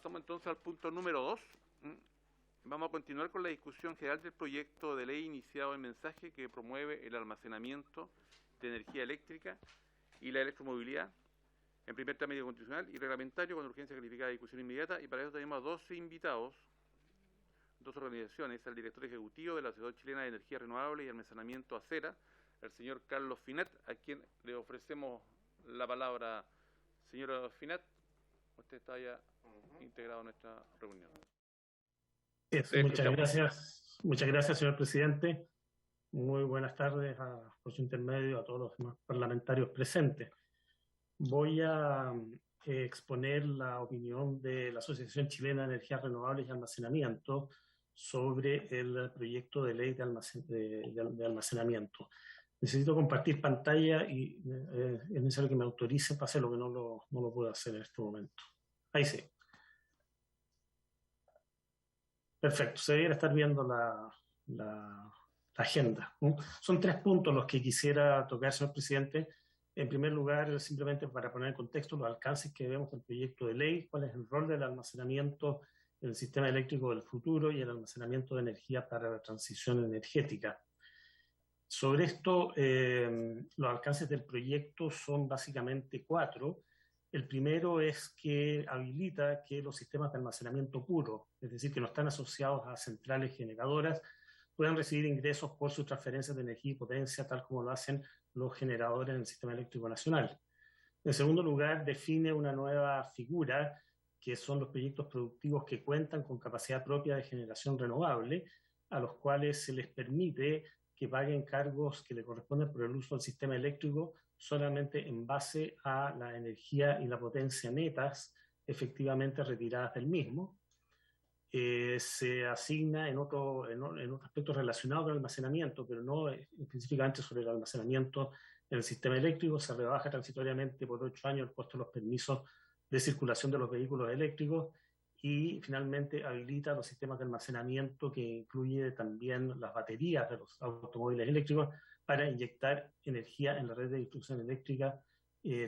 Pasamos entonces al punto número 2. Vamos a continuar con la discusión general del proyecto de ley iniciado en mensaje que promueve el almacenamiento de energía eléctrica y la electromovilidad en primer trámite constitucional y reglamentario con urgencia calificada de discusión inmediata. Y para eso tenemos a 12 invitados, dos organizaciones, al director ejecutivo de la Asociación Chilena de Energía Renovable y Almacenamiento ACERA, el señor Carlos Finat, a quien le ofrecemos la palabra. Señor Finat, usted está ya integrado en nuestra reunión. Muchas gracias, señor presidente. Muy buenas tardes, por su intermedio, a todos los demás parlamentarios presentes. Voy a exponer la opinión de la Asociación Chilena de Energías Renovables y Almacenamiento sobre el proyecto de ley de almacenamiento. Necesito compartir pantalla y es necesario que me autoricen para hacerlo, que no lo puedo hacer en este momento. Ahí sí. Perfecto, se debería estar viendo la agenda. Son 3 puntos los que quisiera tocar, señor presidente. En primer lugar, simplemente para poner en contexto los alcances que vemos del proyecto de ley, cuál es el rol del almacenamiento en el sistema eléctrico del futuro y el almacenamiento de energía para la transición energética. Sobre esto, los alcances del proyecto son básicamente 4. El primero es que habilita que los sistemas de almacenamiento puro, es decir, que no están asociados a centrales generadoras, puedan recibir ingresos por sus transferencias de energía y potencia, tal como lo hacen los generadores en el sistema eléctrico nacional. En segundo lugar, define una nueva figura, que son los proyectos productivos que cuentan con capacidad propia de generación renovable, a los cuales se les permite que paguen cargos que le corresponden por el uso del sistema eléctrico solamente en base a la energía y la potencia netas efectivamente retiradas del mismo. Se asigna en otro aspecto relacionado con el almacenamiento, pero no específicamente sobre el almacenamiento en el sistema eléctrico. Se rebaja transitoriamente por 8 años el costo de los permisos de circulación de los vehículos eléctricos y finalmente habilita los sistemas de almacenamiento que incluye también las baterías de los automóviles eléctricos para inyectar energía en la red de distribución eléctrica,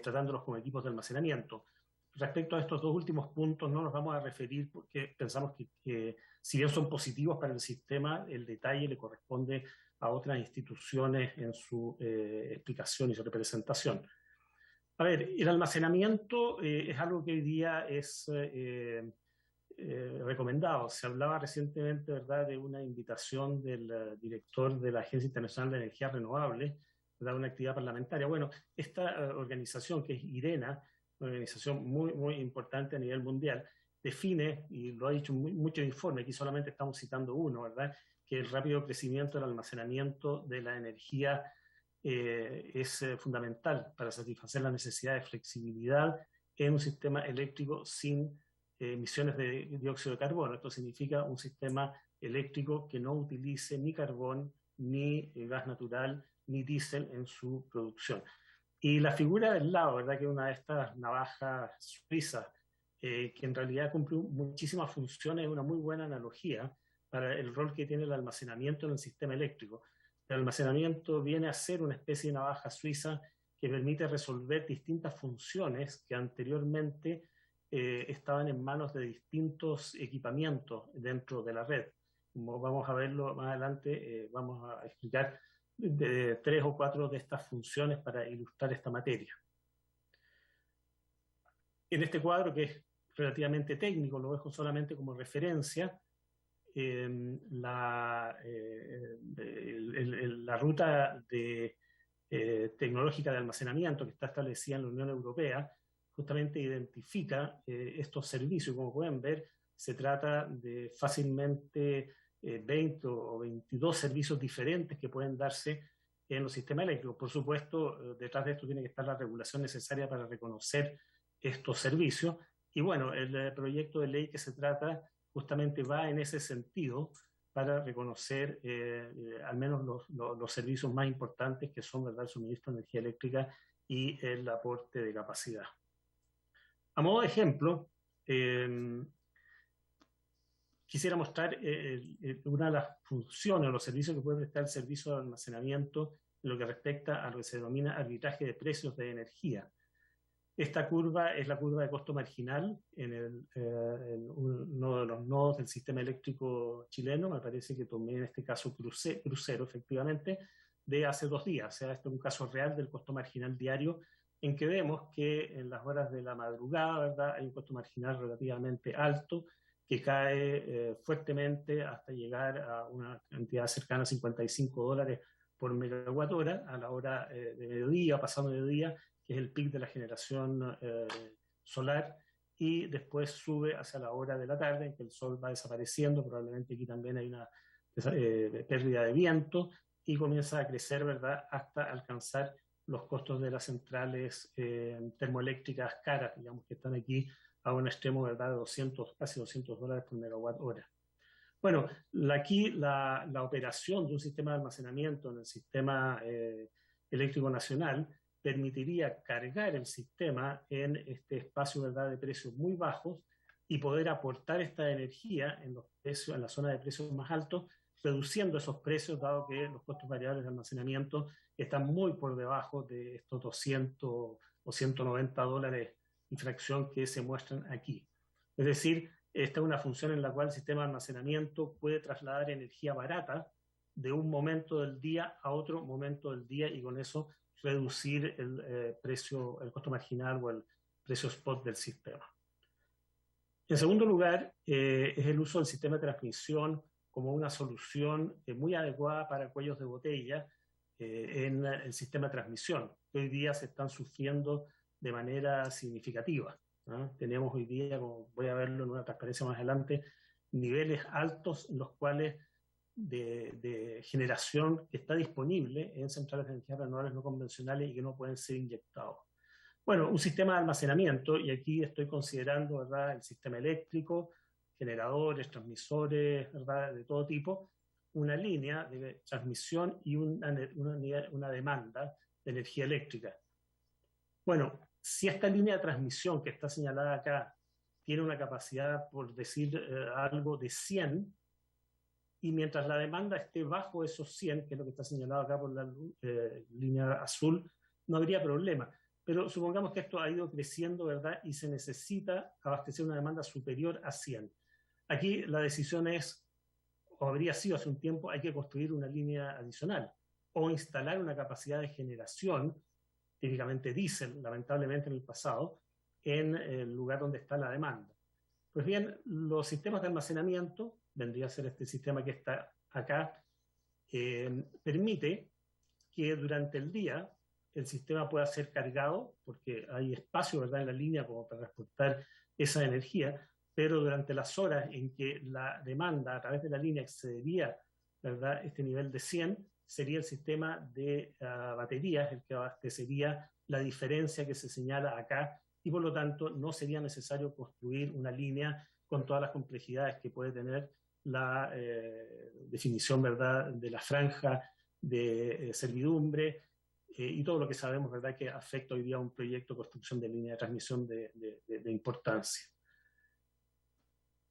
tratándolos como equipos de almacenamiento. Respecto a estos 2 últimos puntos no nos vamos a referir porque pensamos que si bien son positivos para el sistema, el detalle le corresponde a otras instituciones en su explicación y su representación. A ver, el almacenamiento es algo que hoy día es recomendado. Se hablaba recientemente, ¿verdad?, de una invitación del director de la Agencia Internacional de Energía Renovable, ¿verdad?, una actividad parlamentaria. Bueno, esta organización, que es IRENA, una organización muy importante a nivel mundial, define, y lo ha dicho muchos informes, aquí solamente estamos citando uno, ¿verdad?, que el rápido crecimiento del almacenamiento de la energía es fundamental para satisfacer la necesidad de flexibilidad en un sistema eléctrico sin emisiones de dióxido de carbono. Esto significa un sistema eléctrico que no utilice ni carbón, ni gas natural, ni diésel en su producción. Y la figura del lado, ¿verdad?, que es una de estas navajas suizas, que en realidad cumple muchísimas funciones, es una muy buena analogía para el rol que tiene el almacenamiento en el sistema eléctrico. El almacenamiento viene a ser una especie de navaja suiza que permite resolver distintas funciones que anteriormente estaban en manos de distintos equipamientos dentro de la red. Como vamos a verlo más adelante, vamos a explicar 3 o 4 de estas funciones para ilustrar esta materia. En este cuadro, que es relativamente técnico, lo dejo solamente como referencia, la ruta tecnológica de almacenamiento que está establecida en la Unión Europea justamente identifica estos servicios. Como pueden ver, se trata de fácilmente 20 o 22 servicios diferentes que pueden darse en los sistemas eléctricos. Por supuesto, detrás de esto tiene que estar la regulación necesaria para reconocer estos servicios. Y bueno, el proyecto de ley que se trata justamente va en ese sentido para reconocer al menos los servicios más importantes, que son, ¿verdad?, el suministro de energía eléctrica y el aporte de capacidad. A modo de ejemplo, quisiera mostrar una de las funciones o los servicios que puede prestar el servicio de almacenamiento en lo que respecta a lo que se denomina arbitraje de precios de energía. Esta curva es la curva de costo marginal en uno de los nodos del sistema eléctrico chileno. Me parece que tomé en este caso crucero, efectivamente, de hace 2 días. O sea, este es un caso real del costo marginal diario, en que vemos que en las horas de la madrugada, ¿verdad?, hay un costo marginal relativamente alto que cae fuertemente hasta llegar a una cantidad cercana a $55 por megawatt hora a la hora de mediodía, pasado mediodía, que es el pic de la generación solar, y después sube hacia la hora de la tarde, en que el sol va desapareciendo. Probablemente aquí también hay una pérdida de viento, y comienza a crecer, ¿verdad?, hasta alcanzar los costos de las centrales termoeléctricas caras, digamos, que están aquí a un extremo, ¿verdad?, de casi $200 por megawatt hora. Bueno, aquí la operación de un sistema de almacenamiento en el sistema eléctrico nacional permitiría cargar el sistema en este espacio, ¿verdad?, de precios muy bajos, y poder aportar esta energía en los precios, en la zona de precios más altos, reduciendo esos precios, dado que los costos variables de almacenamiento están muy por debajo de estos 200 o $190 y fracción que se muestran aquí. Es decir, esta es una función en la cual el sistema de almacenamiento puede trasladar energía barata de un momento del día a otro momento del día, y con eso reducir el precio, el costo marginal o el precio spot del sistema. En segundo lugar, es el uso del sistema de transmisión como una solución muy adecuada para cuellos de botella en el sistema de transmisión, que hoy día se están sufriendo de manera significativa. Tenemos hoy día, como voy a verlo en una transparencia más adelante, niveles altos en los cuales de generación que está disponible en centrales de energías renovables no convencionales y que no pueden ser inyectados. Bueno, un sistema de almacenamiento, y aquí estoy considerando, ¿verdad?, el sistema eléctrico, generadores, transmisores, ¿verdad?, de todo tipo, una línea de transmisión y una demanda de energía eléctrica. Bueno, si esta línea de transmisión que está señalada acá tiene una capacidad, por decir algo, de 100, y mientras la demanda esté bajo esos 100, que es lo que está señalado acá por la línea azul, no habría problema. Pero supongamos que esto ha ido creciendo, ¿verdad?, y se necesita abastecer una demanda superior a 100. Aquí la decisión es, o habría sido hace un tiempo, hay que construir una línea adicional o instalar una capacidad de generación, típicamente diésel, lamentablemente en el pasado, en el lugar donde está la demanda. Pues bien, los sistemas de almacenamiento, vendría a ser este sistema que está acá, permite que durante el día el sistema pueda ser cargado, porque hay espacio, ¿verdad?, en la línea como para transportar esa energía, pero durante las horas en que la demanda a través de la línea excedería, ¿verdad?, este nivel de 100, sería el sistema de baterías el que abastecería la diferencia que se señala acá, y por lo tanto no sería necesario construir una línea con todas las complejidades que puede tener la definición, ¿verdad?, de la franja de servidumbre, y todo lo que sabemos, ¿verdad?, que afecta hoy día a un proyecto de construcción de línea de transmisión de importancia.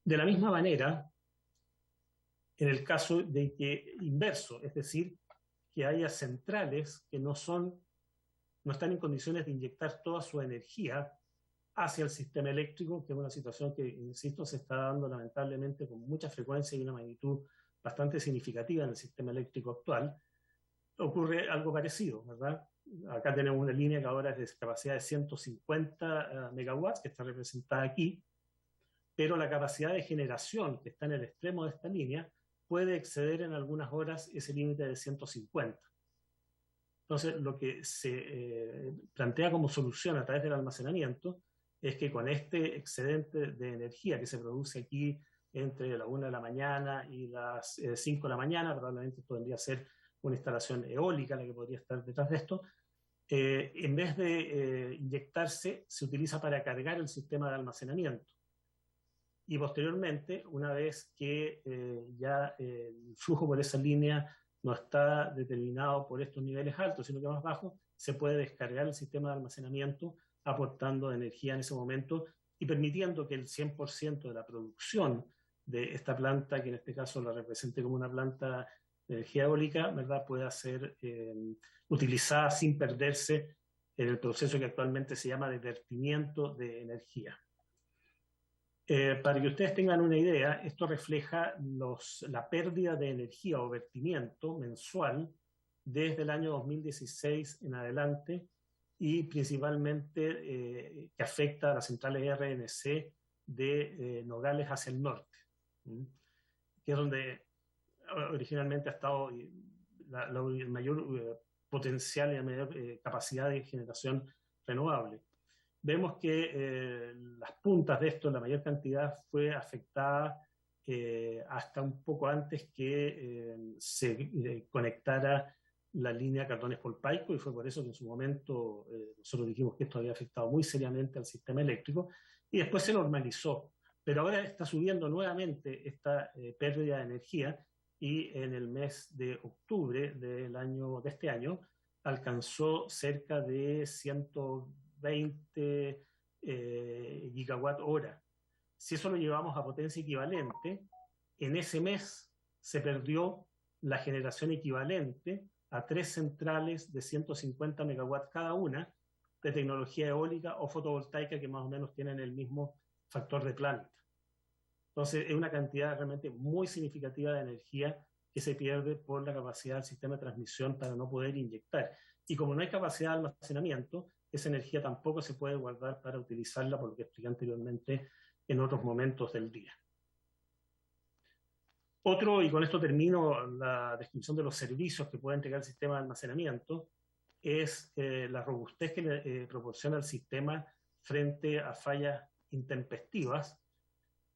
De la misma manera, en el caso de que inverso, es decir, que haya centrales que no están en condiciones de inyectar toda su energía hacia el sistema eléctrico, que es una situación que, insisto, se está dando lamentablemente con mucha frecuencia y una magnitud bastante significativa en el sistema eléctrico actual. Ocurre algo parecido, ¿verdad? Acá tenemos una línea que ahora es de capacidad de 150 megawatts, que está representada aquí, pero la capacidad de generación que está en el extremo de esta línea puede exceder en algunas horas ese límite de 150. Entonces, lo que se plantea como solución a través del almacenamiento es que con este excedente de energía que se produce aquí entre la 1 de la mañana y las 5 de la mañana, probablemente podría ser una instalación eólica la que podría estar detrás de esto, en vez de inyectarse, se utiliza para cargar el sistema de almacenamiento. Y posteriormente, una vez que ya el flujo por esa línea no está determinado por estos niveles altos, sino que más bajos, se puede descargar el sistema de almacenamiento aportando energía en ese momento y permitiendo que el 100% de la producción de esta planta, que en este caso la represente como una planta de energía eólica, ¿verdad?, pueda ser utilizada sin perderse en el proceso que actualmente se llama de vertimiento de energía. Para que ustedes tengan una idea, esto refleja la pérdida de energía o vertimiento mensual desde el año 2016 en adelante y principalmente que afecta a las centrales RNC de Nogales hacia el norte, que es donde originalmente ha estado el mayor potencial y la mayor capacidad de generación renovable. Vemos que las puntas de esto, la mayor cantidad, fue afectada hasta un poco antes que se conectara la línea Cardones-Polpaico, y fue por eso que en su momento nosotros dijimos que esto había afectado muy seriamente al sistema eléctrico, y después se normalizó. Pero ahora está subiendo nuevamente esta pérdida de energía, y en el mes de octubre de este año alcanzó cerca de 120 gigawatt hora. Si eso lo llevamos a potencia equivalente, en ese mes se perdió la generación equivalente a 3 centrales de 150 megawatts cada una de tecnología eólica o fotovoltaica que más o menos tienen el mismo factor de planta. Entonces es una cantidad realmente muy significativa de energía que se pierde por la capacidad del sistema de transmisión para no poder inyectar. Y como no hay capacidad de almacenamiento, esa energía tampoco se puede guardar para utilizarla, por lo que expliqué anteriormente, en otros momentos del día. Otro, y con esto termino la descripción de los servicios que puede entregar el sistema de almacenamiento, es la robustez que le proporciona el sistema frente a fallas intempestivas,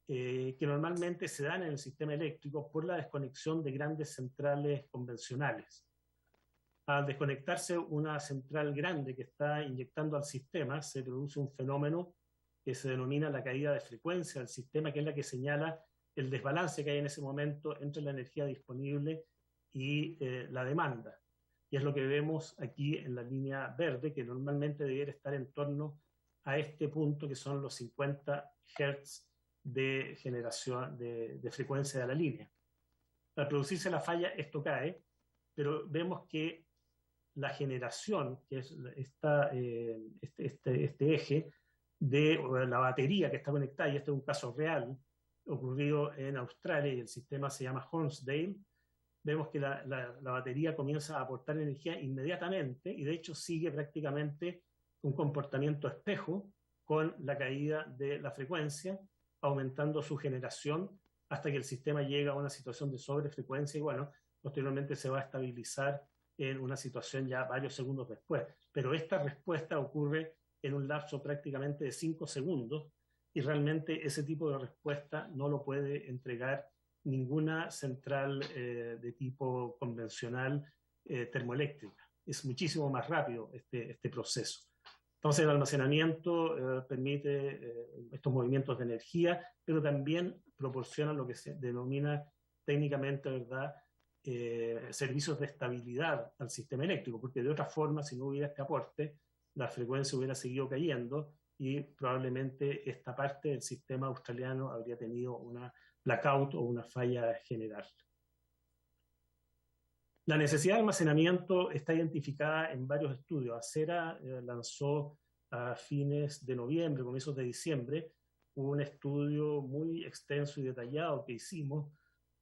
que normalmente se dan en el sistema eléctrico por la desconexión de grandes centrales convencionales. Al desconectarse una central grande que está inyectando al sistema, se produce un fenómeno que se denomina la caída de frecuencia del sistema, que es la que señala el desbalance que hay en ese momento entre la energía disponible y la demanda. Y es lo que vemos aquí en la línea verde, que normalmente debería estar en torno a este punto, que son los 50 Hz de generación de frecuencia de la línea. Al producirse la falla, esto cae, pero vemos que la generación, que es este eje de la batería que está conectada, y este es un caso real ocurrido en Australia y el sistema se llama Hornsdale, vemos que la batería comienza a aportar energía inmediatamente y de hecho sigue prácticamente un comportamiento espejo con la caída de la frecuencia, aumentando su generación hasta que el sistema llega a una situación de sobrefrecuencia y bueno, posteriormente se va a estabilizar en una situación ya varios segundos después. Pero esta respuesta ocurre en un lapso prácticamente de 5 segundos y realmente ese tipo de respuesta no lo puede entregar ninguna central de tipo convencional termoeléctrica. Es muchísimo más rápido este proceso. Entonces el almacenamiento permite estos movimientos de energía, pero también proporciona lo que se denomina técnicamente, ¿verdad?, servicios de estabilidad al sistema eléctrico, porque de otra forma, si no hubiera este aporte, la frecuencia hubiera seguido cayendo y probablemente esta parte del sistema australiano habría tenido una blackout o una falla general. La necesidad de almacenamiento está identificada en varios estudios. Acera lanzó a fines de noviembre, comienzos de diciembre, un estudio muy extenso y detallado que hicimos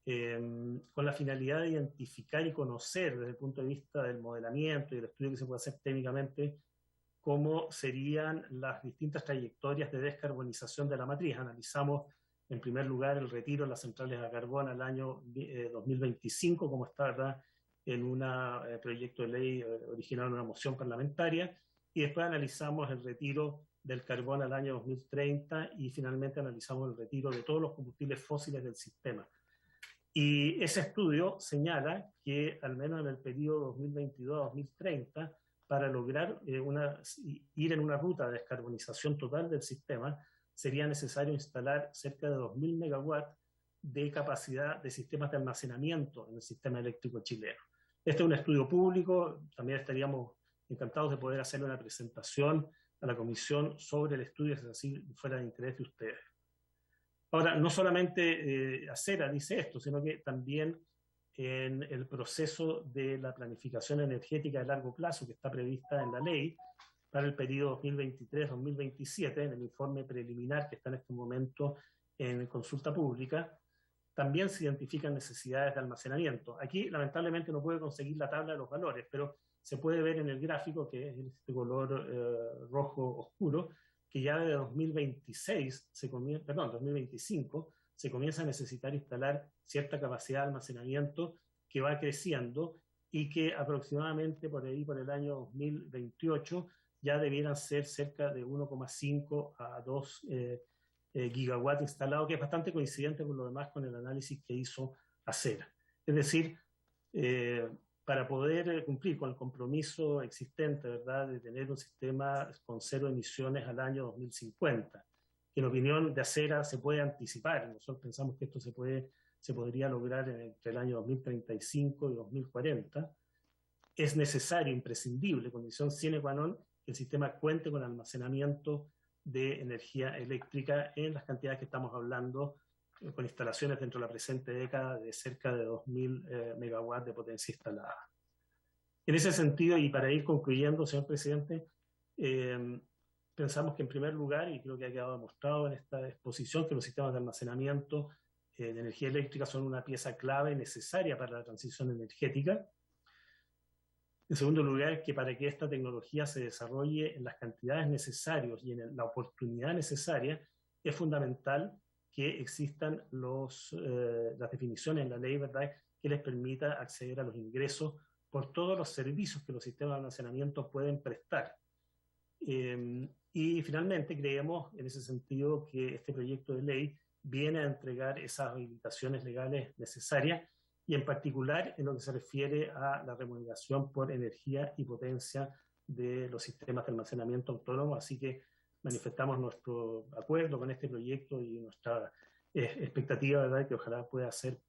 con la finalidad de identificar y conocer desde el punto de vista del modelamiento y del estudio que se puede hacer técnicamente cómo serían las distintas trayectorias de descarbonización de la matriz. Analizamos en primer lugar el retiro de las centrales a carbón al año 2025, como está, ¿verdad?, en un proyecto de ley original en una moción parlamentaria, y después analizamos el retiro del carbón al año 2030 y finalmente analizamos el retiro de todos los combustibles fósiles del sistema. Y ese estudio señala que al menos en el periodo 2022-2030, para lograr ir en una ruta de descarbonización total del sistema, sería necesario instalar cerca de 2.000 megawatts de capacidad de sistemas de almacenamiento en el sistema eléctrico chileno. Este es un estudio público, también estaríamos encantados de poder hacer una presentación a la comisión sobre el estudio, si así fuera de interés de ustedes. Ahora, no solamente Acera dice esto, sino que también en el proceso de la planificación energética de largo plazo que está prevista en la ley, para el periodo 2023-2027, en el informe preliminar que está en este momento en consulta pública, también se identifican necesidades de almacenamiento. Aquí, lamentablemente, no puedo conseguir la tabla de los valores, pero se puede ver en el gráfico, que es este color rojo oscuro, que ya de 2025 se comienza a necesitar instalar cierta capacidad de almacenamiento que va creciendo y que aproximadamente por ahí, por el año 2028, ya debieran ser cerca de 1,5 a 2 gigawatts instalados, que es bastante coincidente por lo demás con el análisis que hizo Acera. Es decir, para poder cumplir con el compromiso existente, ¿verdad?, de tener un sistema con 0 emisiones al año 2050, que en opinión de Acera se puede anticipar. Nosotros pensamos que esto se podría lograr entre el año 2035 y 2040. Es necesario, imprescindible, condición sine qua non, que el sistema cuente con almacenamiento de energía eléctrica en las cantidades que estamos hablando, con instalaciones dentro de la presente década de cerca de 2.000 megawatts de potencia instalada. En ese sentido, y para ir concluyendo, señor presidente, pensamos que en primer lugar, y creo que ha quedado demostrado en esta exposición, que los sistemas de almacenamiento de energía eléctrica son una pieza clave necesaria para la transición energética. En segundo lugar, que para que esta tecnología se desarrolle en las cantidades necesarias y en la oportunidad necesaria, es fundamental que existan las definiciones en la ley, ¿verdad?, que les permita acceder a los ingresos por todos los servicios que los sistemas de almacenamiento pueden prestar. Y finalmente creemos en ese sentido que este proyecto de ley viene a entregar esas habilitaciones legales necesarias, y en particular en lo que se refiere a la remuneración por energía y potencia de los sistemas de almacenamiento autónomos. Así que manifestamos nuestro acuerdo con este proyecto y nuestra expectativa, ¿verdad?, que ojalá pueda ser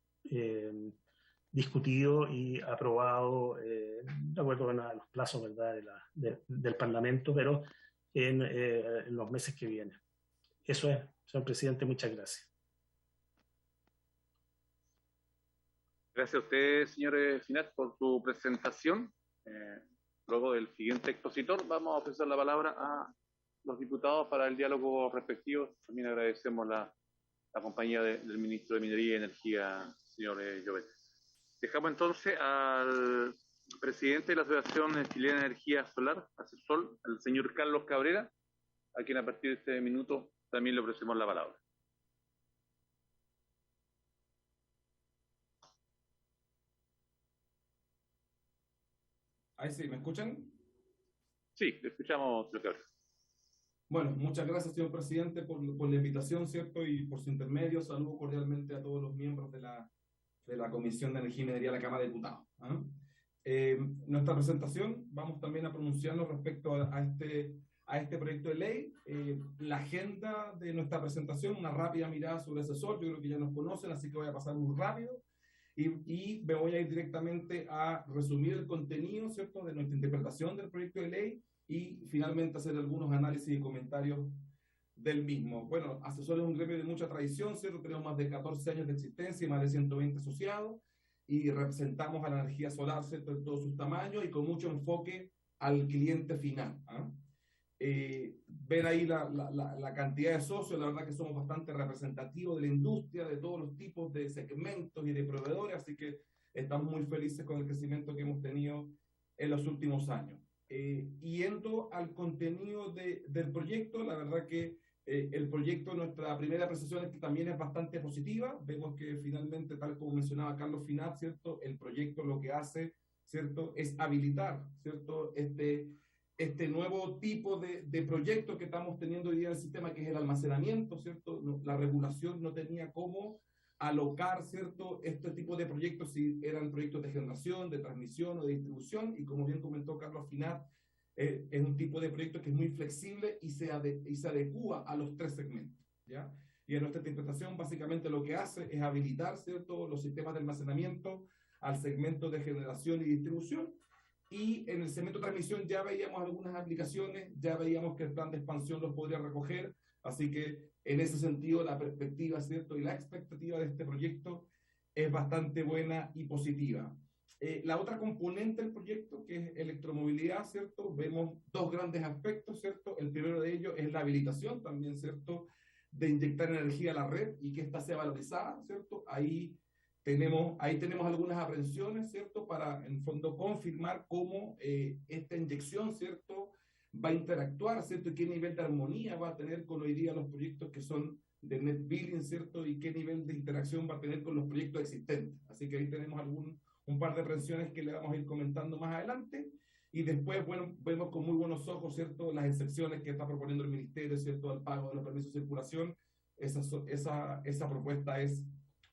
discutido y aprobado de acuerdo con los plazos, ¿verdad?, del Parlamento, pero en los meses que vienen. Eso es, señor presidente, muchas gracias. Gracias a usted, señor Finat, por su presentación. Luego del siguiente expositor, vamos a ofrecer la palabra a los diputados para el diálogo respectivo. También agradecemos la compañía del ministro de Minería y Energía, señor Llobet. Dejamos entonces al presidente de la Asociación Chilena de Energía Solar, ACESOL, al señor Carlos Cabrera, a quien a partir de este minuto también le ofrecemos la palabra. Ahí sí, ¿me escuchan? Sí, le escuchamos, señor Cabrera. Bueno, muchas gracias, señor presidente, por la invitación, ¿cierto? Y por su intermedio, saludo cordialmente a todos los miembros de la Comisión de Energía y Minería de la Cámara de Diputados. Nuestra presentación, vamos también a pronunciarnos respecto a este proyecto de ley. La agenda de nuestra presentación, una rápida mirada sobre ACESOL, yo creo que ya nos conocen, así que voy a pasar muy rápido. Y me voy a ir directamente a resumir el contenido, ¿cierto?, de nuestra interpretación del proyecto de ley y finalmente hacer algunos análisis y comentarios del mismo. Bueno, ACESOL es un gremio de mucha tradición, ¿cierto? Tenemos más de 14 años de existencia y más de 120 asociados y representamos a la energía solar, ¿cierto?, en todos sus tamaños y con mucho enfoque al cliente final. Ver ahí la cantidad de socios, la verdad que somos bastante representativos de la industria, de todos los tipos de segmentos y de proveedores, así que estamos muy felices con el crecimiento que hemos tenido en los últimos años. Yendo al contenido del proyecto, la verdad que el proyecto, nuestra primera apreciación es que también es bastante positiva. Vemos que finalmente, tal como mencionaba Carlos Finat, ¿cierto?, el proyecto lo que hace, ¿cierto?, es habilitar, ¿cierto?, este nuevo tipo de proyecto que estamos teniendo hoy día en el sistema, que es el almacenamiento, ¿cierto? La regulación no tenía cómo alocar, ¿cierto?, este tipo de proyectos si eran proyectos de generación, de transmisión o de distribución, y como bien comentó Carlos Finat, es un tipo de proyecto que es muy flexible y se adecúa a los tres segmentos, ¿ya? Y en nuestra interpretación, básicamente lo que hace es habilitar, ¿cierto?, los sistemas de almacenamiento al segmento de generación y distribución. Y en el segmento de transmisión ya veíamos algunas aplicaciones, ya veíamos que el plan de expansión los podría recoger, así que en ese sentido la perspectiva, ¿cierto?, y la expectativa de este proyecto es bastante buena y positiva. La otra componente del proyecto, que es electromovilidad, ¿cierto? Vemos dos grandes aspectos, ¿cierto? El primero de ellos es la habilitación también, ¿cierto? De inyectar energía a la red y que ésta sea valorizada, ¿cierto? Ahí tenemos algunas aprensiones, ¿cierto? Para, en fondo, confirmar cómo esta inyección, ¿cierto? Va a interactuar, ¿cierto? Y qué nivel de armonía va a tener con hoy día los proyectos que son de net billing, ¿cierto? Y qué nivel de interacción va a tener con los proyectos existentes. Así que ahí tenemos un par de aprensiones que le vamos a ir comentando más adelante. Y después, bueno, vemos con muy buenos ojos, ¿cierto? Las excepciones que está proponiendo el Ministerio, ¿cierto? Al pago de los permisos de circulación. Esa propuesta es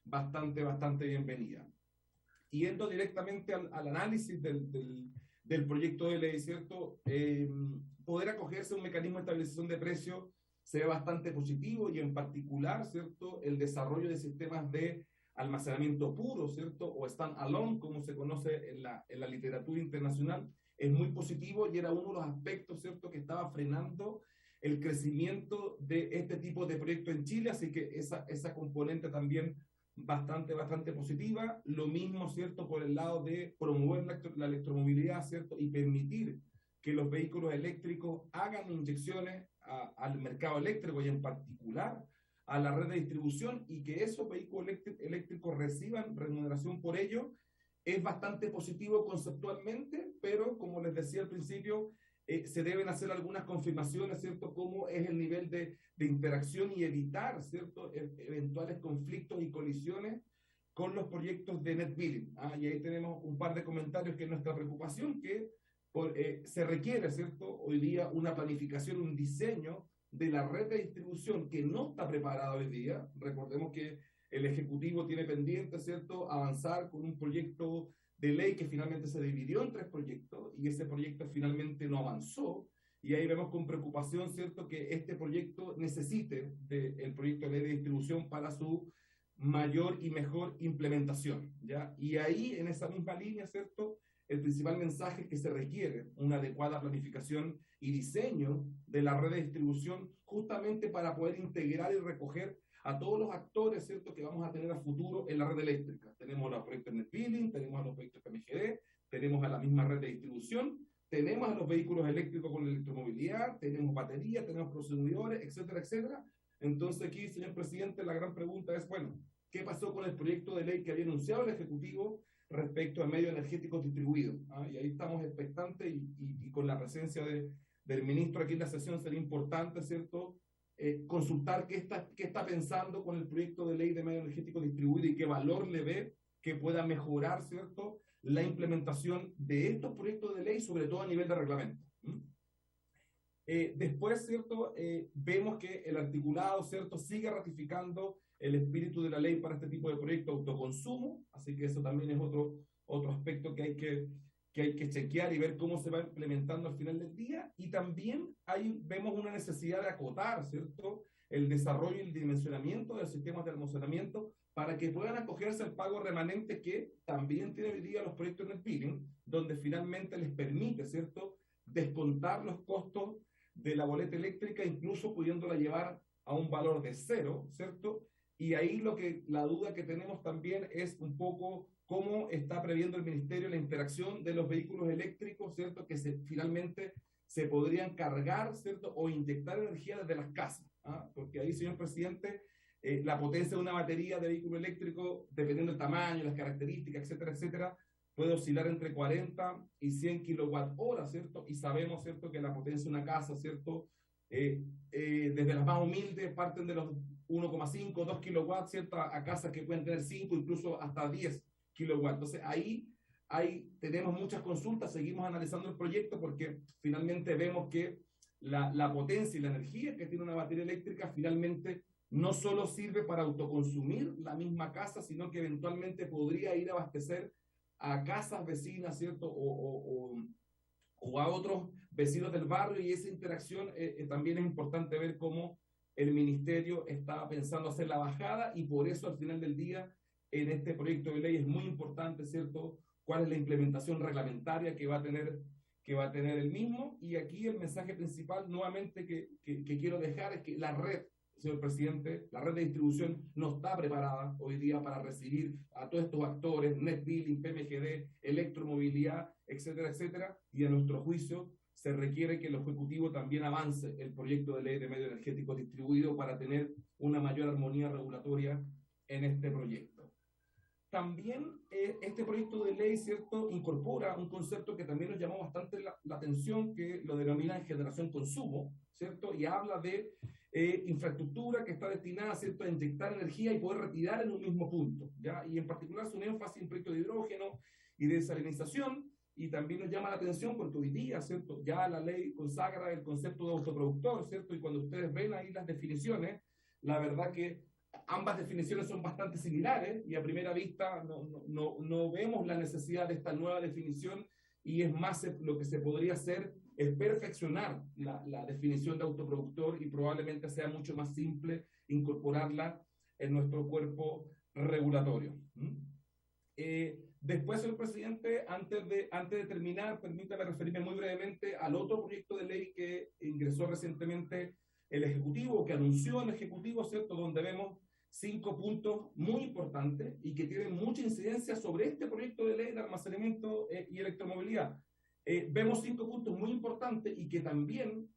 bastante bienvenida. Yendo directamente al análisis del proyecto de ley, ¿cierto? Poder acogerse a un mecanismo de estabilización de precios se ve bastante positivo y en particular, ¿cierto? El desarrollo de sistemas de almacenamiento puro, ¿cierto? O stand-alone, como se conoce en la literatura internacional, es muy positivo y era uno de los aspectos, ¿cierto?, que estaba frenando el crecimiento de este tipo de proyectos en Chile, así que esa componente también bastante positiva. Lo mismo, ¿cierto?, por el lado de promover la electromovilidad, ¿cierto?, y permitir que los vehículos eléctricos hagan inyecciones al mercado eléctrico y en particular a la red de distribución y que esos vehículos eléctricos reciban remuneración por ello, es bastante positivo conceptualmente, pero como les decía al principio, se deben hacer algunas confirmaciones, ¿cierto?, cómo es el nivel de interacción y evitar, ¿cierto?, eventuales conflictos y colisiones con los proyectos de net billing. Y ahí tenemos un par de comentarios que es nuestra preocupación, que se requiere, ¿cierto?, hoy día una planificación, un diseño de la red de distribución que no está preparada hoy día. Recordemos que el Ejecutivo tiene pendiente, ¿cierto?, avanzar con un proyecto de ley que finalmente se dividió en 3 proyectos y ese proyecto finalmente no avanzó. Y ahí vemos con preocupación, ¿cierto?, que este proyecto necesite del proyecto de ley de distribución para su mayor y mejor implementación, ¿ya? Y ahí, en esa misma línea, ¿cierto?, el principal mensaje es que se requiere una adecuada planificación y diseño de la red de distribución justamente para poder integrar y recoger a todos los actores, ¿cierto?, que vamos a tener a futuro en la red eléctrica. Tenemos los proyectos net billing, tenemos a los proyectos PMGD, tenemos a la misma red de distribución, tenemos a los vehículos eléctricos con electromovilidad, tenemos baterías, tenemos procedimientos, etcétera, etcétera. Entonces aquí, señor presidente, la gran pregunta es, bueno, ¿qué pasó con el proyecto de ley que había anunciado el Ejecutivo respecto a medios energéticos distribuidos? Y ahí estamos expectantes y con la presencia del ministro aquí en la sesión sería importante, ¿cierto?, consultar qué está pensando con el proyecto de ley de medio energético distribuido y qué valor le ve que pueda mejorar, ¿cierto?, la implementación de estos proyectos de ley, sobre todo a nivel de reglamento. Después, ¿cierto?, vemos que el articulado, ¿cierto?, sigue ratificando el espíritu de la ley para este tipo de proyectos de autoconsumo, así que eso también es otro aspecto que hay que chequear y ver cómo se va implementando al final del día. Y también vemos una necesidad de acotar, ¿cierto?, el desarrollo y el dimensionamiento de sistemas de almacenamiento para que puedan acogerse al pago remanente que también tiene hoy día los proyectos net billing, donde finalmente les permite, ¿cierto?, descontar los costos de la boleta eléctrica, incluso pudiéndola llevar a un valor de 0, ¿cierto? Y ahí la duda que tenemos también es un poco cómo está previendo el Ministerio la interacción de los vehículos eléctricos, ¿cierto?, que finalmente se podrían cargar, ¿cierto?, o inyectar energía desde las casas. Porque ahí, señor presidente, la potencia de una batería de vehículo eléctrico, dependiendo del tamaño, las características, etcétera, etcétera, puede oscilar entre 40 y 100 kilowatt-hora, ¿cierto? Y sabemos, ¿cierto?, que la potencia de una casa, ¿cierto?, desde las más humildes parten de los 1,5, 2 kilowatts, ¿cierto?, a casas que pueden tener 5, incluso hasta 10 kilowatts. Entonces, ahí tenemos muchas consultas, seguimos analizando el proyecto porque finalmente vemos que la potencia y la energía que tiene una batería eléctrica finalmente no solo sirve para autoconsumir la misma casa, sino que eventualmente podría ir a abastecer a casas vecinas, ¿cierto?, o a otros vecinos del barrio, y esa interacción también es importante ver cómo el ministerio está pensando hacer la bajada, y por eso al final del día en este proyecto de ley es muy importante, ¿cierto?, cuál es la implementación reglamentaria que va a tener el mismo. Y aquí el mensaje principal nuevamente que quiero dejar es que la red, señor presidente, la red de distribución no está preparada hoy día para recibir a todos estos actores, Net Billing, PMGD, electromovilidad, etcétera, etcétera, y a nuestro juicio se requiere que el Ejecutivo también avance el proyecto de ley de medios energéticos distribuidos para tener una mayor armonía regulatoria en este proyecto. También este proyecto de ley, ¿cierto?, incorpora un concepto que también nos llamó bastante la atención, que lo denominan generación-consumo, ¿cierto?, y habla de infraestructura que está destinada, ¿cierto?, a inyectar energía y poder retirar en un mismo punto, ¿ya? Y en particular es un énfasis en proyectos de hidrógeno y de desalinización, y también nos llama la atención porque hoy día, ¿cierto?, ya la ley consagra el concepto de autoproductor, ¿cierto?, y cuando ustedes ven ahí las definiciones, la verdad que ambas definiciones son bastante similares y a primera vista no vemos la necesidad de esta nueva definición, y es más lo que se podría hacer es perfeccionar la definición de autoproductor, y probablemente sea mucho más simple incorporarla en nuestro cuerpo regulatorio. Después, señor presidente, antes de terminar, permítame referirme muy brevemente al otro proyecto de ley que ingresó recientemente el Ejecutivo, que anunció el Ejecutivo, ¿cierto?, donde vemos 5 puntos muy importantes y que tienen mucha incidencia sobre este proyecto de ley de almacenamiento y electromovilidad. Vemos 5 puntos muy importantes y que también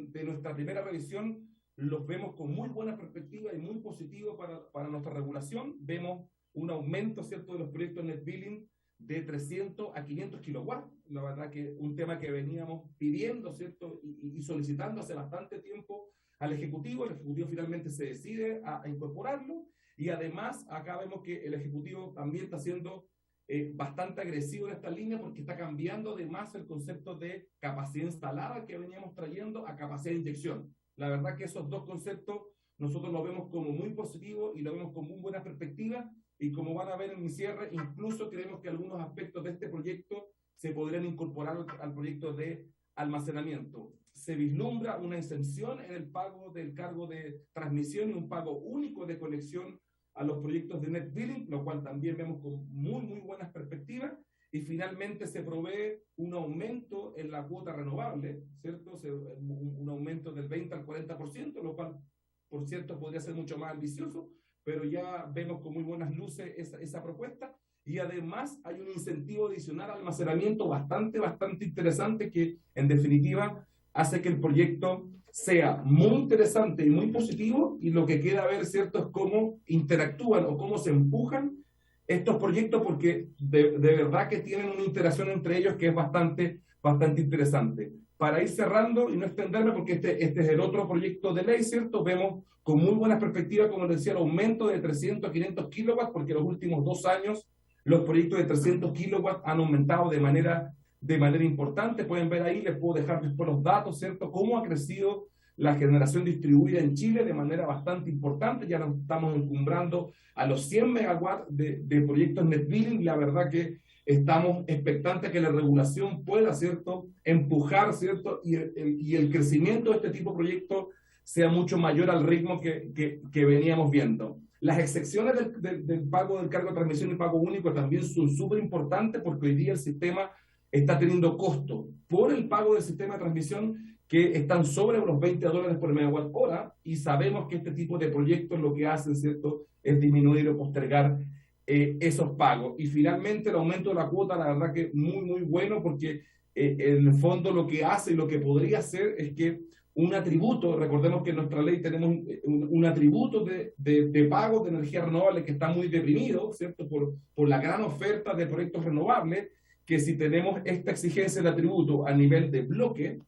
de nuestra primera revisión los vemos con muy buena perspectiva y muy positivo para nuestra regulación. Vemos un aumento, ¿cierto?, de los proyectos Net Billing de 300 a 500 kilowatts. La verdad que un tema que veníamos pidiendo, ¿cierto?, y solicitando hace bastante tiempo al Ejecutivo. El Ejecutivo finalmente se decide a incorporarlo, y además acá vemos que el Ejecutivo también está siendo bastante agresivo en esta línea, porque está cambiando además el concepto de capacidad instalada que veníamos trayendo a capacidad de inyección. La verdad que esos dos conceptos nosotros los vemos como muy positivos y lo vemos con muy buena perspectiva, y como van a ver en mi cierre, incluso creemos que algunos aspectos de este proyecto se podrían incorporar al proyecto de almacenamiento. Se vislumbra una exención en el pago del cargo de transmisión y un pago único de conexión a los proyectos de Net Billing, lo cual también vemos con muy buenas perspectivas. Y finalmente se provee un aumento en la cuota renovable, ¿cierto? Un aumento del 20 al 40%, lo cual, por cierto, podría ser mucho más ambicioso, pero ya vemos con muy buenas luces esa propuesta. Y además hay un incentivo adicional al almacenamiento bastante interesante, que en definitiva hace que el proyecto sea muy interesante y muy positivo, y lo que queda ver, ¿cierto?, es cómo interactúan o cómo se empujan estos proyectos, porque de verdad que tienen una interacción entre ellos que es bastante interesante. Para ir cerrando y no extenderme, porque este es el otro proyecto de ley, ¿cierto?, vemos con muy buenas perspectivas, como les decía, el aumento de 300 a 500 kilowatts, porque los últimos 2 años los proyectos de 300 kilowatts han aumentado de manera importante. Pueden ver ahí, les puedo dejar después los datos, ¿cierto?, cómo ha crecido la generación distribuida en Chile de manera bastante importante. Ya nos estamos encumbrando a los 100 megawatts de proyectos Net Billing, y la verdad que estamos expectantes que la regulación pueda, ¿cierto?, empujar, ¿cierto?, y el crecimiento de este tipo de proyectos sea mucho mayor al ritmo que veníamos viendo. Las excepciones del pago del cargo de transmisión y pago único también son súper importantes, porque hoy día el sistema está teniendo costos por el pago del sistema de transmisión que están sobre los $20 por megawatt hora, y sabemos que este tipo de proyectos lo que hacen, ¿cierto?, es disminuir o postergar esos pagos. Y finalmente el aumento de la cuota, la verdad que muy bueno, porque en el fondo lo que hace y lo que podría hacer es que un atributo, recordemos que en nuestra ley tenemos un atributo de pago de energía renovable que está muy deprimido, ¿cierto?, por la gran oferta de proyectos renovables, que si tenemos esta exigencia de atributo a nivel de bloque,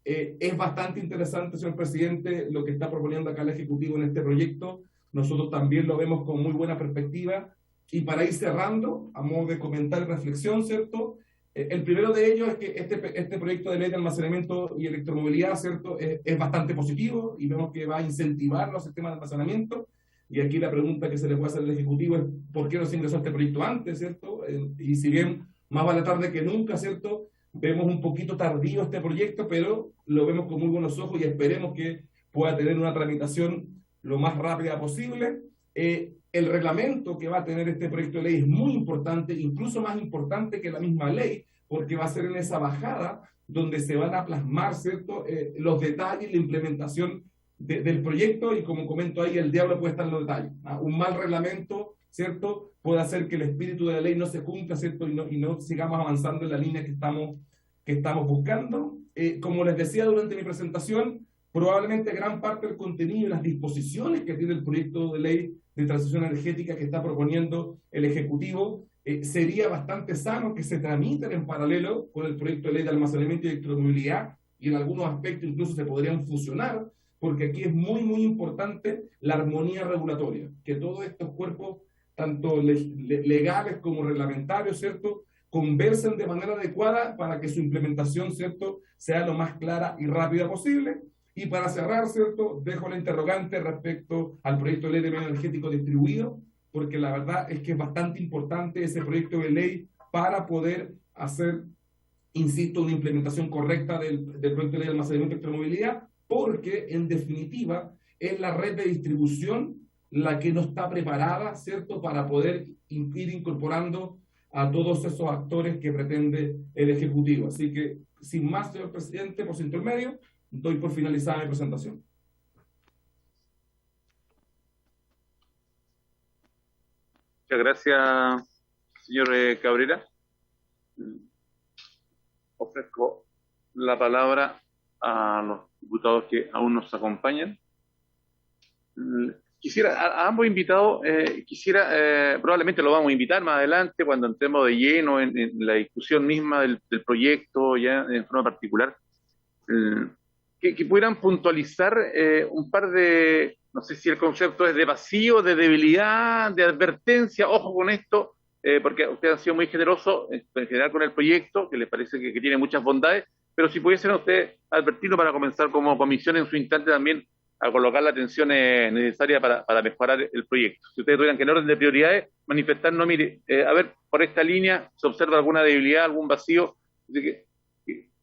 es bastante interesante, señor presidente, lo que está proponiendo acá el Ejecutivo en este proyecto. Nosotros también lo vemos con muy buena perspectiva. Y para ir cerrando, a modo de comentario y reflexión, ¿cierto?, el primero de ellos es que este proyecto de ley de almacenamiento y electromovilidad, ¿cierto?, es bastante positivo, y vemos que va a incentivar los sistemas de almacenamiento. Y aquí la pregunta que se le puede hacer al Ejecutivo es ¿por qué no se ingresó este proyecto antes, ¿cierto? Y si bien más vale tarde que nunca, ¿cierto?, vemos un poquito tardío este proyecto, pero lo vemos con muy buenos ojos y esperemos que pueda tener una tramitación lo más rápida posible. El reglamento que va a tener este proyecto de ley es muy importante, incluso más importante que la misma ley, porque va a ser en esa bajada donde se van a plasmar, ¿cierto?, los detalles y la implementación del proyecto, y como comento ahí, el diablo puede estar en los detalles. Un mal reglamento, ¿cierto?, puede hacer que el espíritu de la ley no se cumpla, ¿cierto?, y no sigamos avanzando en la línea que estamos buscando. Como les decía durante mi presentación, probablemente gran parte del contenido y las disposiciones que tiene el proyecto de ley de transición energética que está proponiendo el Ejecutivo, sería bastante sano que se tramiten en paralelo con el proyecto de ley de almacenamiento y electromovilidad, y en algunos aspectos incluso se podrían fusionar, porque aquí es muy, muy importante la armonía regulatoria, que todos estos cuerpos, tanto legales como reglamentarios, ¿cierto?, conversen de manera adecuada para que su implementación, ¿cierto?, sea lo más clara y rápida posible. Y para cerrar, ¿cierto?, dejo la interrogante respecto al proyecto de ley de medio energético distribuido, porque la verdad es que es bastante importante ese proyecto de ley para poder hacer, insisto, una implementación correcta del proyecto de ley de almacenamiento y electromovilidad, porque en definitiva es la red de distribución la que no está preparada, ¿cierto?, para poder ir incorporando a todos esos actores que pretende el Ejecutivo. Así que, sin más, señor presidente, por su intermedio, doy por finalizada mi presentación. Muchas gracias, señor Cabrera. Ofrezco la palabra a los diputados que aún nos acompañan. Quisiera, a ambos invitados, probablemente lo vamos a invitar más adelante cuando entremos de lleno en la discusión misma del proyecto, ya en forma particular, que pudieran puntualizar un par de, no sé si el concepto es de vacío, de debilidad, de advertencia. Ojo con esto, porque ustedes han sido muy generosos en general con el proyecto, que les parece que tiene muchas bondades, pero si pudiesen ustedes advertirlo para comenzar como comisión en su instante también a colocar la atención necesaria para mejorar el proyecto. Si ustedes tuvieran que en orden de prioridades manifestarnos, mire, a ver, por esta línea se observa alguna debilidad, algún vacío, de que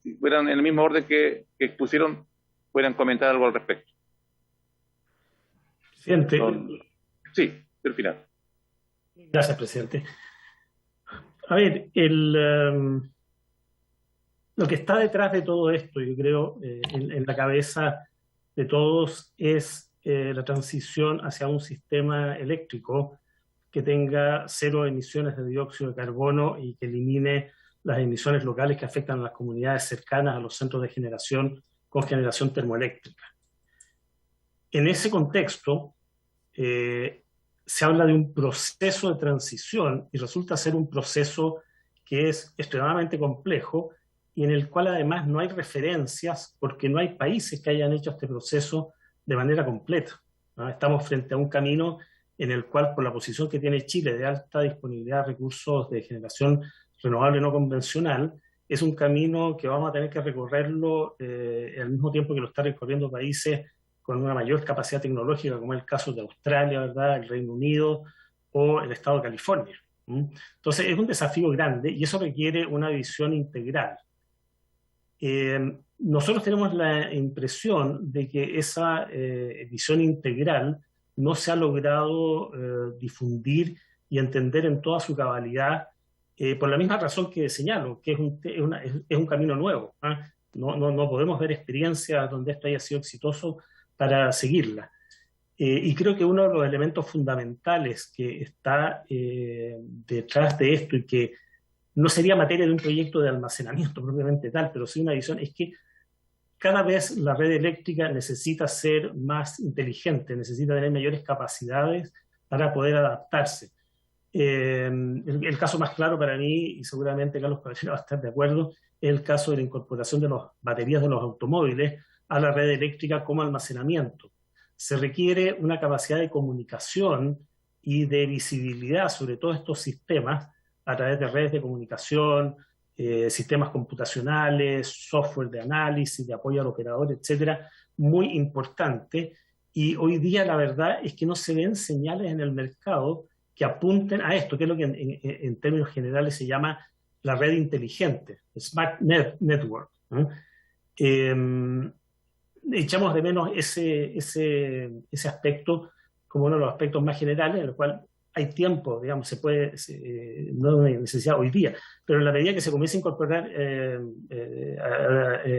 si fueran en el mismo orden que expusieron, puedan comentar algo al respecto. Presidente. Sí, del final. Gracias, presidente. A ver, lo que está detrás de todo esto, yo creo, en la cabeza de todos, es la transición hacia un sistema eléctrico que tenga cero emisiones de dióxido de carbono y que elimine las emisiones locales que afectan a las comunidades cercanas a los centros de generación con generación termoeléctrica. En ese contexto, se habla de un proceso de transición y resulta ser un proceso que es extremadamente complejo y en el cual además no hay referencias porque no hay países que hayan hecho este proceso de manera completa, ¿no? Estamos frente a un camino en el cual, por la posición que tiene Chile de alta disponibilidad de recursos de generación renovable no convencional, es un camino que vamos a tener que recorrerlo al mismo tiempo que lo están recorriendo países con una mayor capacidad tecnológica, como es el caso de Australia, ¿verdad?, el Reino Unido o el estado de California. Entonces es un desafío grande y eso requiere una visión integral. Nosotros tenemos la impresión de que esa visión integral no se ha logrado difundir y entender en toda su cabalidad, por la misma razón que señalo, que es un camino nuevo, ¿eh? No podemos ver experiencias donde esto haya sido exitoso para seguirla. Y creo que uno de los elementos fundamentales que está detrás de esto y que no sería materia de un proyecto de almacenamiento propiamente tal, pero sí una visión, es que cada vez la red eléctrica necesita ser más inteligente, necesita tener mayores capacidades para poder adaptarse. El caso más claro para mí, y seguramente Carlos Cabrera va a estar de acuerdo, es el caso de la incorporación de las baterías de los automóviles a la red eléctrica como almacenamiento. Se requiere una capacidad de comunicación y de visibilidad sobre todos estos sistemas a través de redes de comunicación, sistemas computacionales, software de análisis, de apoyo al operador, etcétera, muy importante. Y hoy día la verdad es que no se ven señales en el mercado que apunten a esto, que es lo que en términos generales se llama la red inteligente, Smart Network, ¿no? Echamos de menos ese aspecto como uno de los aspectos más generales, en el cual hay tiempo, digamos, no hay necesidad hoy día, pero en la medida que se comience a incorporar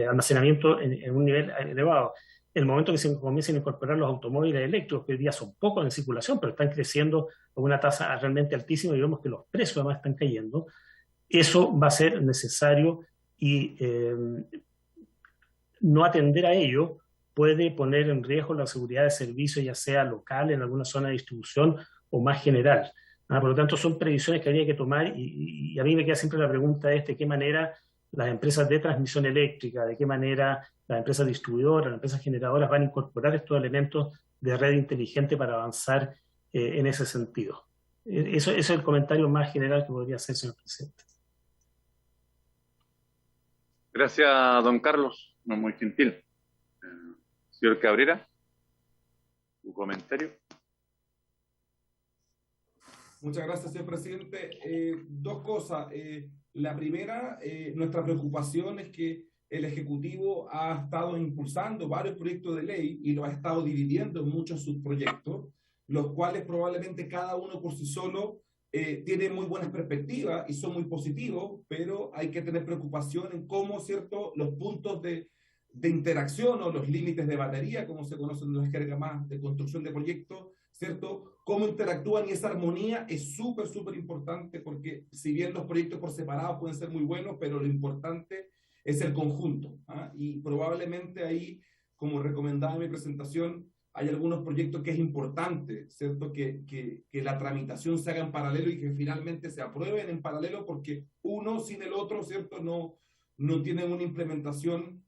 almacenamiento en un nivel elevado el momento que se comiencen a incorporar los automóviles eléctricos, que hoy día son pocos en circulación, pero están creciendo a una tasa realmente altísima y vemos que los precios además están cayendo, eso va a ser necesario y no atender a ello puede poner en riesgo la seguridad de servicios, ya sea local, en alguna zona de distribución o más general. Por lo tanto, son previsiones que habría que tomar y a mí me queda siempre la pregunta de qué manera las empresas de transmisión eléctrica, de qué manera las empresas distribuidoras, las empresas generadoras van a incorporar estos elementos de red inteligente para avanzar en ese sentido. Eso es el comentario más general que podría hacer, señor presidente. Gracias, don Carlos, no muy gentil. Señor Cabrera, su comentario. Muchas gracias, señor presidente. Dos cosas. La primera, nuestra preocupación es que el Ejecutivo ha estado impulsando varios proyectos de ley y lo ha estado dividiendo en muchos subproyectos, los cuales probablemente cada uno por sí solo tiene muy buenas perspectivas y son muy positivos, pero hay que tener preocupación en cómo, ¿cierto?, los puntos de interacción o los límites de batería, como se conocen en las jergas más de construcción de proyectos, ¿cierto?, cómo interactúan, y esa armonía es súper, súper importante, porque si bien los proyectos por separado pueden ser muy buenos, pero lo importante es el conjunto, ¿ah? Y probablemente ahí, como recomendaba en mi presentación, hay algunos proyectos que es importante, ¿cierto?, que la tramitación se haga en paralelo y que finalmente se aprueben en paralelo, porque uno sin el otro, ¿cierto?, no tienen una implementación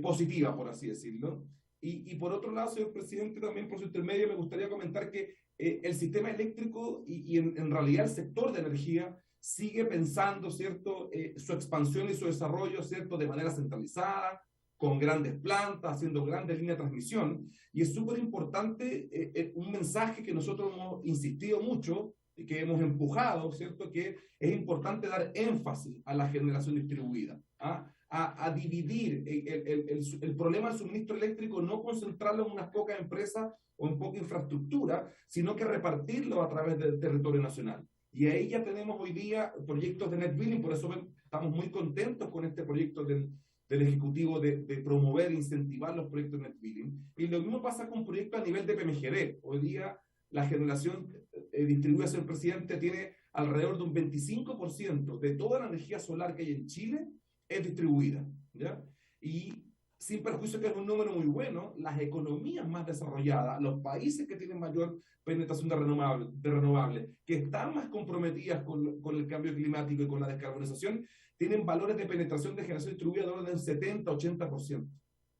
positiva, por así decirlo. Y por otro lado, señor presidente, también por su intermedio, me gustaría comentar que el sistema eléctrico y en realidad el sector de energía sigue pensando, ¿cierto?, su expansión y su desarrollo, ¿cierto?, de manera centralizada, con grandes plantas, haciendo grandes líneas de transmisión. Y es súper importante un mensaje que nosotros hemos insistido mucho y que hemos empujado, ¿cierto?, que es importante dar énfasis a la generación distribuida, ¿ah?, a dividir el problema del suministro eléctrico, no concentrarlo en unas pocas empresas o en poca infraestructura, sino que repartirlo a través del territorio nacional. Y ahí ya tenemos hoy día proyectos de net billing, por eso estamos muy contentos con este proyecto del Ejecutivo de promover e incentivar los proyectos de net billing. Y lo mismo pasa con proyectos a nivel de PMGD. Hoy día la generación distribuida, señor presidente, tiene alrededor de un 25% de toda la energía solar que hay en Chile es distribuida, ¿ya? Y sin perjuicio que es un número muy bueno, las economías más desarrolladas, los países que tienen mayor penetración de renovables, que están más comprometidas con el cambio climático y con la descarbonización, tienen valores de penetración de generación distribuida de orden del 70-80%.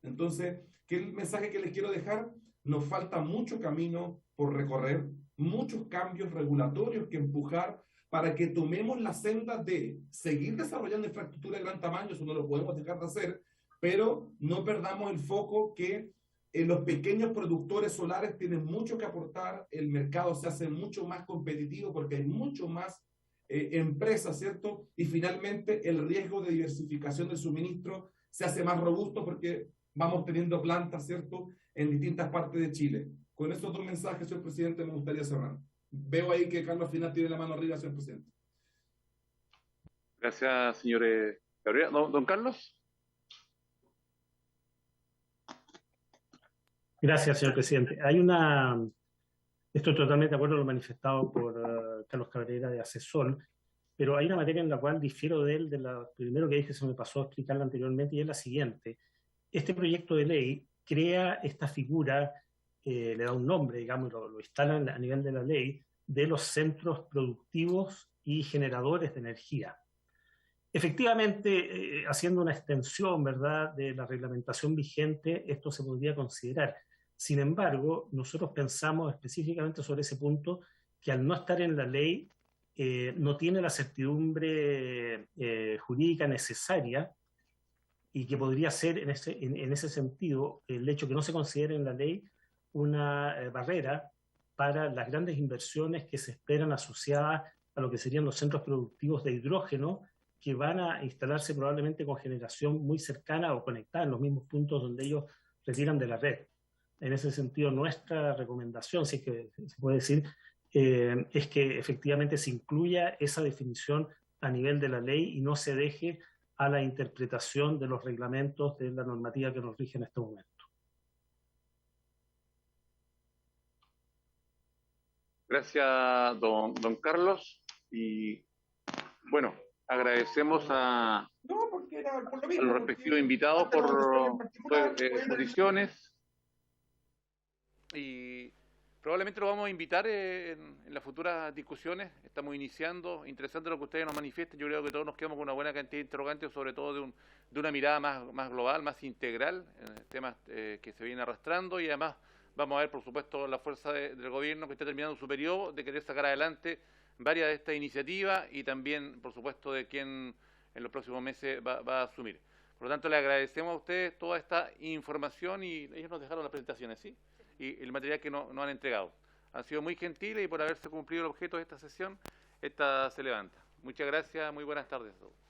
Entonces, ¿qué es el mensaje que les quiero dejar? Nos falta mucho camino por recorrer, muchos cambios regulatorios que empujar para que tomemos la senda de seguir desarrollando infraestructura de gran tamaño, eso no lo podemos dejar de hacer, pero no perdamos el foco que los pequeños productores solares tienen mucho que aportar, el mercado se hace mucho más competitivo porque hay mucho más empresas, ¿cierto? Y finalmente el riesgo de diversificación del suministro se hace más robusto porque vamos teniendo plantas, ¿cierto?, en distintas partes de Chile. Con estos dos mensajes, señor presidente, me gustaría cerrar. Veo ahí que Carlos Final tiene la mano arriba, señor presidente. Gracias, señor Cabrera. Don Carlos. Gracias, señor presidente. Estoy totalmente de acuerdo con lo manifestado por Carlos Cabrera de Asesol, pero hay una materia en la cual difiero de él, de lo primero que dije, se me pasó a explicarla anteriormente, y es la siguiente. Este proyecto de ley crea esta figura, le da un nombre, digamos, lo instalan a nivel de la ley, de los centros productivos y generadores de energía. Efectivamente, haciendo una extensión, ¿verdad?, de la reglamentación vigente, esto se podría considerar. Sin embargo, nosotros pensamos específicamente sobre ese punto, que al no estar en la ley, no tiene la certidumbre jurídica necesaria, y que podría ser en ese sentido el hecho que no se considere en la ley una barrera para las grandes inversiones que se esperan asociadas a lo que serían los centros productivos de hidrógeno, que van a instalarse probablemente con generación muy cercana o conectada en los mismos puntos donde ellos retiran de la red. En ese sentido, nuestra recomendación, si es que se puede decir, es que efectivamente se incluya esa definición a nivel de la ley y no se deje a la interpretación de los reglamentos de la normativa que nos rige en este momento. Gracias, don Carlos. Y bueno, agradecemos a los respectivos invitados por sus exposiciones. Y probablemente lo vamos a invitar en las futuras discusiones. Estamos iniciando. Interesante lo que ustedes nos manifiesten. Yo creo que todos nos quedamos con una buena cantidad de interrogantes, sobre todo de una mirada más global, más integral, en temas que se vienen arrastrando. Y además vamos a ver, por supuesto, la fuerza del gobierno que está terminando su periodo de querer sacar adelante varias de estas iniciativas y también, por supuesto, de quién en los próximos meses va a asumir. Por lo tanto, le agradecemos a ustedes toda esta información y ellos nos dejaron las presentaciones, ¿sí? Y el material que nos han entregado. Han sido muy gentiles y por haberse cumplido el objeto de esta sesión, esta se levanta. Muchas gracias, muy buenas tardes a todos.